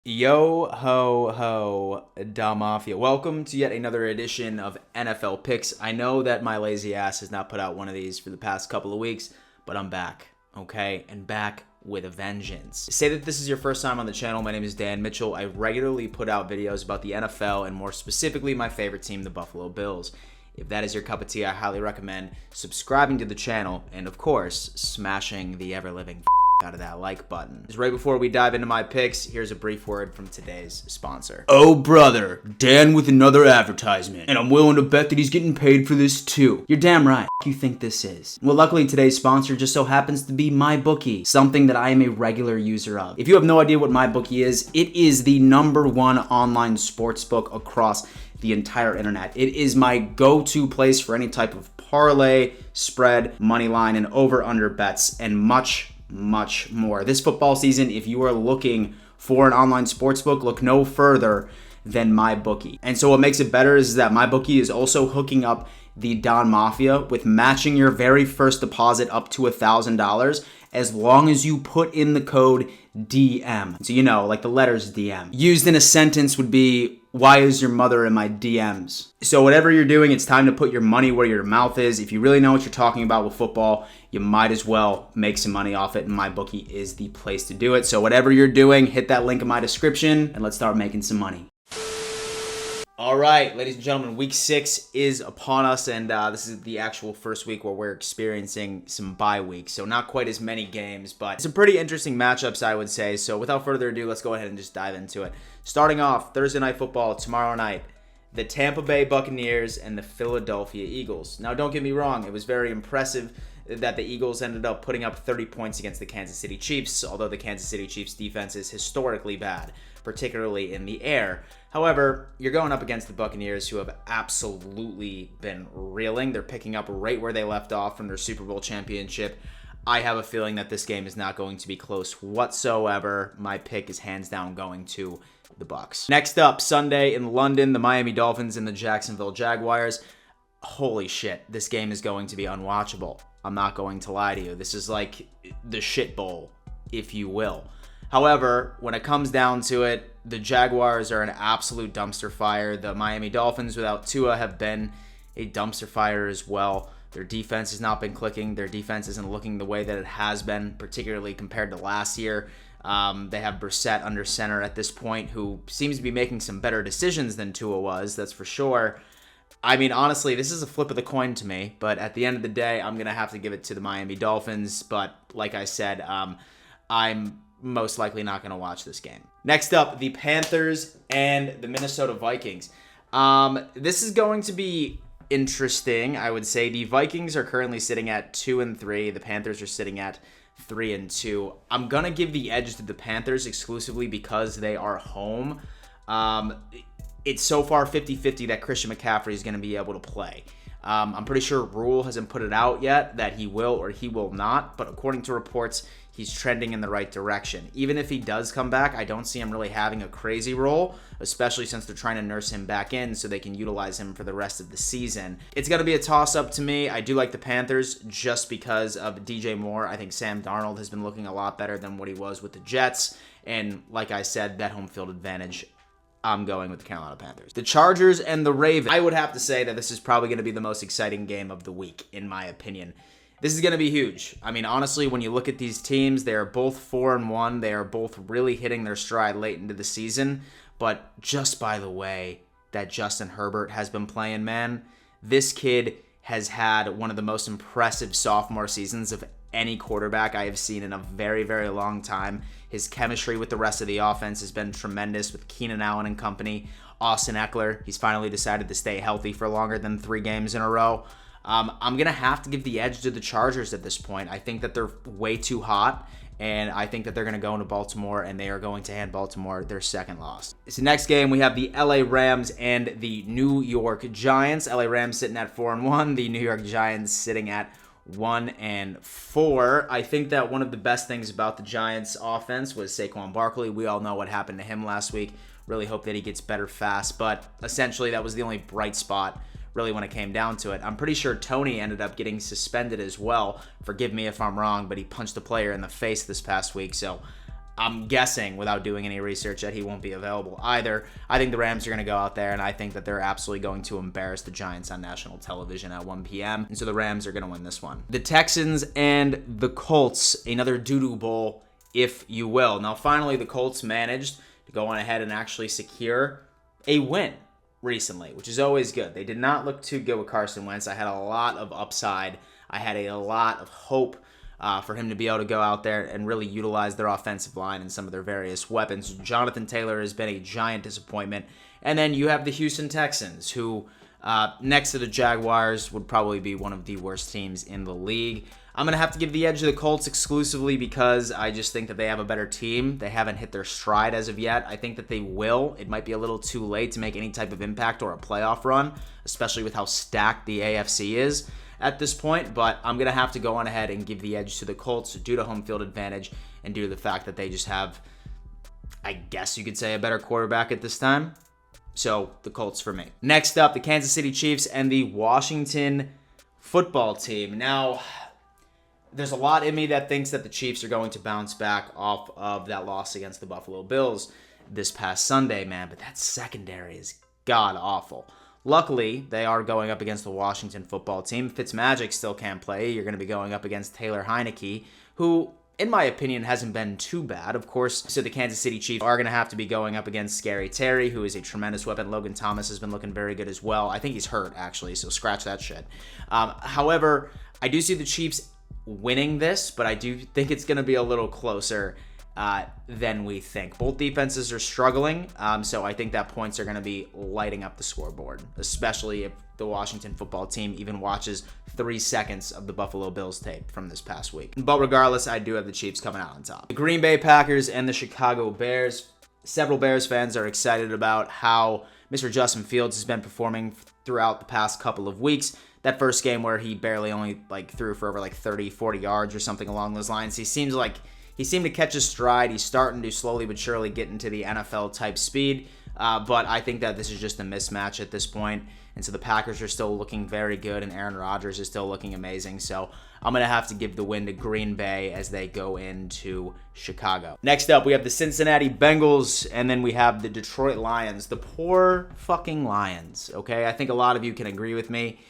Yo ho ho, Da Mafia. Welcome to yet another edition of NFL Picks. I know that my lazy ass has not put out one of these for the past couple of weeks, but I'm back, okay? And back with a vengeance. Say that this is your first time on the channel. My name is Dan Mitchell. I regularly put out videos about the NFL and more specifically my favorite team, the Buffalo Bills. If that is your cup of tea, I highly recommend subscribing to the channel and, of course, smashing the ever-living out of that like button. Just right before we dive into my picks, here's a brief word from today's sponsor. Oh brother, Dan with another advertisement, and I'm willing to bet that he's getting paid for this too. You're damn right. You think this is? Well, luckily today's sponsor just so happens to be MyBookie, something that I am a regular user of. If you have no idea what MyBookie is, it is the #1 online sportsbook across the entire internet. It is my go-to place for any type of parlay, spread, money line, and over-under bets, and much more. This football season, if you are looking for an online sportsbook, look no further than MyBookie. And so what makes it better is that MyBookie is also hooking up the Don Mafia with matching your very first deposit up to $1,000 as long as you put in the code DM. So, you know, like the letters DM. Used in a sentence would be, why is your mother in my DMs? So whatever you're doing, it's time to put your money where your mouth is. If you really know what you're talking about with football, you might as well make some money off it, and MyBookie is the place to do it. So whatever you're doing, hit that link in my description, and let's start making some money. All right, ladies and gentlemen, week 6 is upon us, and this is the actual first week where we're experiencing some bye weeks. So not quite as many games, but some pretty interesting matchups, I would say. So without further ado, let's go ahead and just dive into it. Starting off, Thursday Night Football tomorrow night, the Tampa Bay Buccaneers and the Philadelphia Eagles. Now, don't get me wrong, it was very impressive that the Eagles ended up putting up 30 points against the Kansas City Chiefs, although the Kansas City Chiefs defense is historically bad, particularly in the air. However, you're going up against the Buccaneers, who have absolutely been reeling. They're picking up right where they left off from their Super Bowl championship. I have a feeling that this game is not going to be close whatsoever. My pick is hands down going to the Bucs. Next up, Sunday in London, the Miami Dolphins and the Jacksonville Jaguars. Holy shit, this game is going to be unwatchable. I'm not going to lie to you. This is like the shit bowl, if you will. However, when it comes down to it, the Jaguars are an absolute dumpster fire. The Miami Dolphins without Tua have been a dumpster fire as well. Their defense has not been clicking. Their defense isn't looking the way that it has been, particularly compared to last year. They have Brissett under center at this point, who seems to be making some better decisions than Tua was, that's for sure. I mean, honestly, this is a flip of the coin to me, but at the end of the day, I'm going to have to give it to the Miami Dolphins. But like I said, I'm most likely not going to watch this game. Next up, the Panthers and the Minnesota Vikings. This is going to be interesting, I would say. The Vikings are currently sitting at 2-3. The Panthers are sitting at 3-2. I'm going to give the edge to the Panthers exclusively because they are home. It's so far 50-50 that Christian McCaffrey is going to be able to play. I'm pretty sure Rule hasn't put it out yet that he will or he will not, but according to reports, he's trending in the right direction. Even if he does come back, I don't see him really having a crazy role, especially since they're trying to nurse him back in so they can utilize him for the rest of the season. It's going to be a toss-up to me. I do like the Panthers just because of DJ Moore. I think Sam Darnold has been looking a lot better than what he was with the Jets, and like I said, that home field advantage, I'm going with the Carolina Panthers. The Chargers and the Ravens. I would have to say that this is probably going to be the most exciting game of the week, in my opinion. This is going to be huge. I mean, honestly, when you look at these teams, they are both 4-1. They are both really hitting their stride late into the season. But just by the way that Justin Herbert has been playing, man, this kid has had one of the most impressive sophomore seasons of any quarterback I have seen in a very, very long time. His chemistry with the rest of the offense has been tremendous with Keenan Allen and company. Austin Eckler, he's finally decided to stay healthy for longer than 3 games in a row. I'm going to have to give the edge to the Chargers at this point. I think that they're way too hot, and I think that they're going to go into Baltimore, and they are going to hand Baltimore their second loss. So next game, we have the LA Rams and the New York Giants. LA Rams sitting at 4-1. The New York Giants sitting at 1-4. I think that one of the best things about the Giants offense was Saquon Barkley. We all know what happened to him last week. Really hope that he gets better fast, but essentially that was the only bright spot really when it came down to it. I'm pretty sure Tony ended up getting suspended as well. Forgive me if I'm wrong, but he punched a player in the face this past week, so I'm guessing, without doing any research, that he won't be available either. I think the Rams are going to go out there, and I think that they're absolutely going to embarrass the Giants on national television at 1 p.m., and so the Rams are going to win this one. The Texans and the Colts, another doo-doo bowl, if you will. Now, finally, the Colts managed to go on ahead and actually secure a win recently, which is always good. They did not look too good with Carson Wentz. I had a lot of upside. I had a lot of hope for him to be able to go out there and really utilize their offensive line and some of their various weapons. Jonathan Taylor has been a giant disappointment. And then you have the Houston Texans, who, next to the Jaguars, would probably be one of the worst teams in the league. I'm going to have to give the edge to the Colts exclusively because I just think that they have a better team. They haven't hit their stride as of yet. I think that they will. It might be a little too late to make any type of impact or a playoff run, especially with how stacked the AFC is at this point, but I'm going to have to go on ahead and give the edge to the Colts due to home field advantage and due to the fact that they just have, I guess you could say, a better quarterback at this time. So, the Colts for me. Next up, the Kansas City Chiefs and the Washington football team. Now, there's a lot in me that thinks that the Chiefs are going to bounce back off of that loss against the Buffalo Bills this past Sunday, man, but that secondary is god-awful. Luckily, they are going up against the Washington football team. Fitzmagic still can't play. You're going to be going up against Taylor Heineke, who, in my opinion, hasn't been too bad. Of course, so the Kansas City Chiefs are going to have to be going up against Scary Terry, who is a tremendous weapon. Logan Thomas has been looking very good as well. I think he's hurt, actually, so scratch that shit. However, I do see the Chiefs winning this, but I do think it's going to be a little closer than we think. Both defenses are struggling, so I think that points are going to be lighting up the scoreboard, especially if the Washington football team even watches 3 seconds of the Buffalo Bills tape from this past week. But regardless, I do have the Chiefs coming out on top. The Green Bay Packers and the Chicago Bears. Several Bears fans are excited about how Mr. Justin Fields has been performing throughout the past couple of weeks. That first game where he barely only threw for over 30, 40 yards or something along those lines. He seemed to catch his stride. He's starting to slowly but surely get into the NFL type speed. But I think that this is just a mismatch at this point. And so the Packers are still looking very good, and Aaron Rodgers is still looking amazing. So I'm going to have to give the win to Green Bay as they go into Chicago. Next up, we have the Cincinnati Bengals, and then we have the Detroit Lions. The poor fucking Lions, okay? I think a lot of you can agree with me.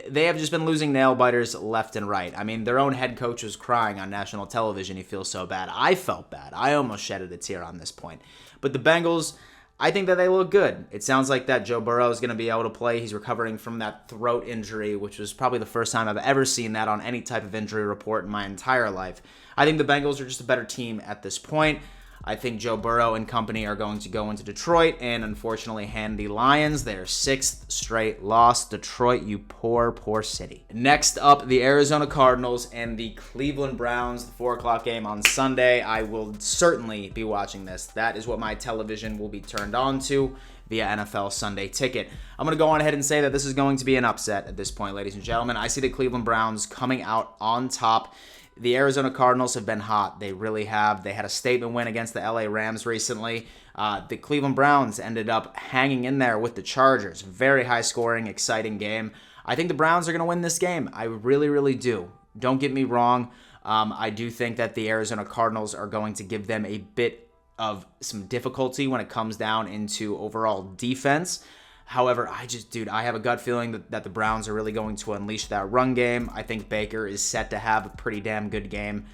They have just been losing nail-biters left and right. I mean, their own head coach was crying on national television. He feels so bad. I felt bad. I almost shedded a tear on this point. But the Bengals, I think that they look good. It sounds like that Joe Burrow is going to be able to play. He's recovering from that throat injury, which was probably the first time I've ever seen that on any type of injury report in my entire life. I think the Bengals are just a better team at this point. I think Joe Burrow and company are going to go into Detroit and unfortunately hand the Lions their 6th straight loss. Detroit, you poor, poor city. Next up, the Arizona Cardinals and the Cleveland Browns, the 4 o'clock game on Sunday. I will certainly be watching this. That is what my television will be turned on to via NFL Sunday Ticket. I'm going to go on ahead and say that this is going to be an upset at this point, ladies and gentlemen. I see the Cleveland Browns coming out on top. The Arizona Cardinals have been hot. They really have. They had a statement win against the LA Rams recently. The Cleveland Browns ended up hanging in there with the Chargers. Very high-scoring, exciting game. I think the Browns are going to win this game. I really, really do. Don't get me wrong. I do think that the Arizona Cardinals are going to give them a bit of some difficulty when it comes down into overall defense. However, I have a gut feeling that the Browns are really going to unleash that run game. I think Baker is set to have a pretty damn good game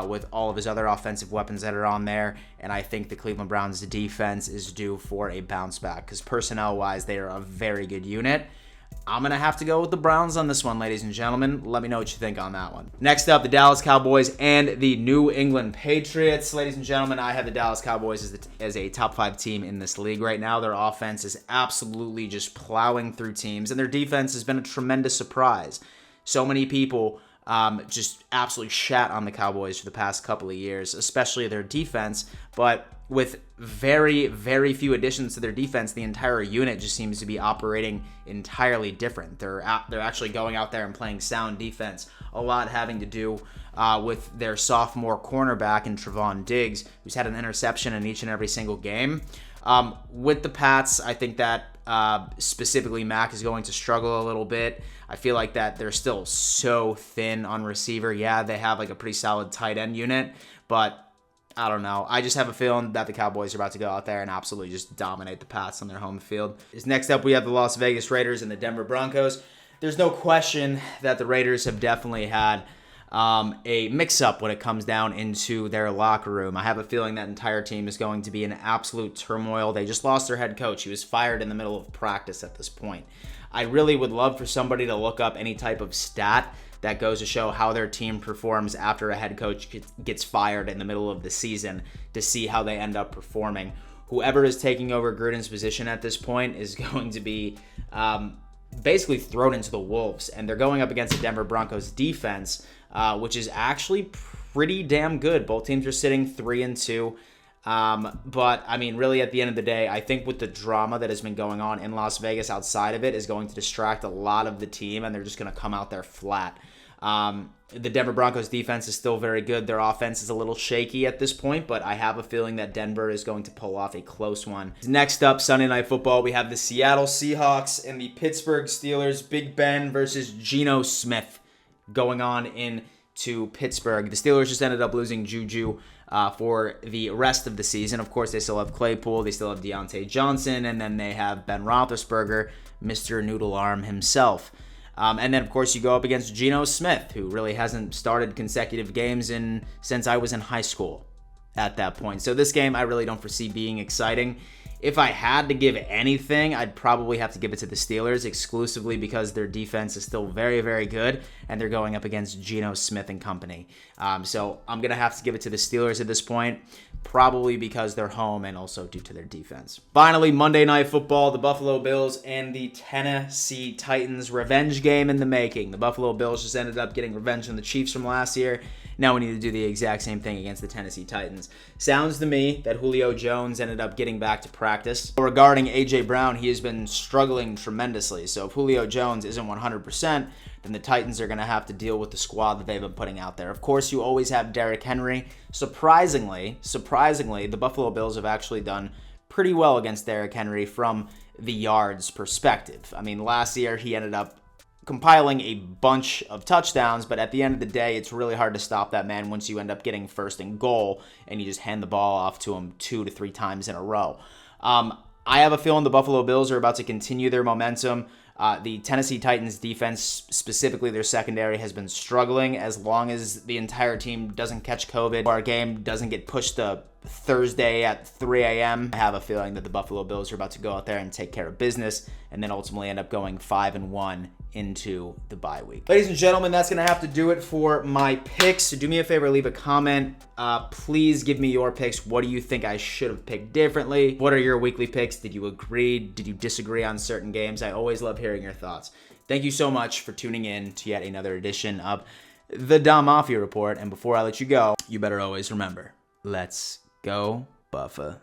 with all of his other offensive weapons that are on there. And I think the Cleveland Browns defense is due for a bounce back because personnel-wise, they are a very good unit. I'm going to have to go with the Browns on this one, ladies and gentlemen. Let me know what you think on that one. Next up, the Dallas Cowboys and the New England Patriots. Ladies and gentlemen, I have the Dallas Cowboys as a top 5 team in this league right now. Their offense is absolutely just plowing through teams, and their defense has been a tremendous surprise. So many people just absolutely shat on the Cowboys for the past couple of years, especially their defense, but with very, very few additions to their defense, the entire unit just seems to be operating entirely different. They're actually going out there and playing sound defense, a lot having to do with their sophomore cornerback in Trevon Diggs, who's had an interception in each and every single game. With the Pats, I think that specifically Mac is going to struggle a little bit. I feel like that they're still so thin on receiver. Yeah, they have like a pretty solid tight end unit, but I don't know. I just have a feeling that the Cowboys are about to go out there and absolutely just dominate the Pats on their home field. Next up, we have the Las Vegas Raiders and the Denver Broncos. There's no question that the Raiders have definitely had a mix-up when it comes down into their locker room. I have a feeling that entire team is going to be in absolute turmoil. They just lost their head coach. He was fired in the middle of practice at this point. I really would love for somebody to look up any type of stat that goes to show how their team performs after a head coach gets fired in the middle of the season to see how they end up performing. Whoever is taking over Gruden's position at this point is going to be basically thrown into the wolves, and they're going up against the Denver Broncos defense, which is actually pretty damn good. Both teams are sitting 3-2. But I mean, really at the end of the day, I think with the drama that has been going on in Las Vegas outside of it is going to distract a lot of the team, and they're just going to come out there flat. The Denver Broncos defense is still very good. Their offense is a little shaky at this point, but I have a feeling that Denver is going to pull off a close one. Next up, Sunday Night Football, we have the Seattle Seahawks and the Pittsburgh Steelers. Big Ben versus Geno Smith going on into Pittsburgh. The Steelers just ended up losing Juju for the rest of the season. Of course, they still have Claypool, they still have Deontay Johnson, and then they have Ben Roethlisberger, Mr. Noodle Arm himself. And then, of course, you go up against Geno Smith, who really hasn't started consecutive games since I was in high school at that point. So this game I really don't foresee being exciting. If I had to give anything, I'd probably have to give it to the Steelers exclusively because their defense is still very, very good, and they're going up against Geno Smith and company. So I'm going to have to give it to the Steelers at this point, probably because they're home and also due to their defense. Finally, Monday Night Football, the Buffalo Bills and the Tennessee Titans. Revenge game in the making. The Buffalo Bills just ended up getting revenge on the Chiefs from last year. Now we need to do the exact same thing against the Tennessee Titans. Sounds to me that Julio Jones ended up getting back to practice. Regarding A.J. Brown, he has been struggling tremendously. So if Julio Jones isn't 100%, then the Titans are going to have to deal with the squad that they've been putting out there. Of course, you always have Derrick Henry. Surprisingly, the Buffalo Bills have actually done pretty well against Derrick Henry from the yards perspective. I mean, last year he ended up compiling a bunch of touchdowns, but at the end of the day, it's really hard to stop that man once you end up getting first and goal and you just hand the ball off to him 2 to 3 times in a row. I have a feeling the Buffalo Bills are about to continue their momentum. The Tennessee Titans defense, specifically their secondary, has been struggling. As long as the entire team doesn't catch COVID or our game doesn't get pushed to Thursday at 3 a.m., I have a feeling that the Buffalo Bills are about to go out there and take care of business and then ultimately end up going 5-1 into the bye week. Ladies and gentlemen, that's going to have to do it for my picks. So do me a favor, leave a comment. Please give me your picks. What do you think I should have picked differently? What are your weekly picks? Did you agree? Did you disagree on certain games? I always love hearing your thoughts. Thank you so much for tuning in to yet another edition of the Dom Mafia Report. And before I let you go, you better always remember, let's go Buffalo.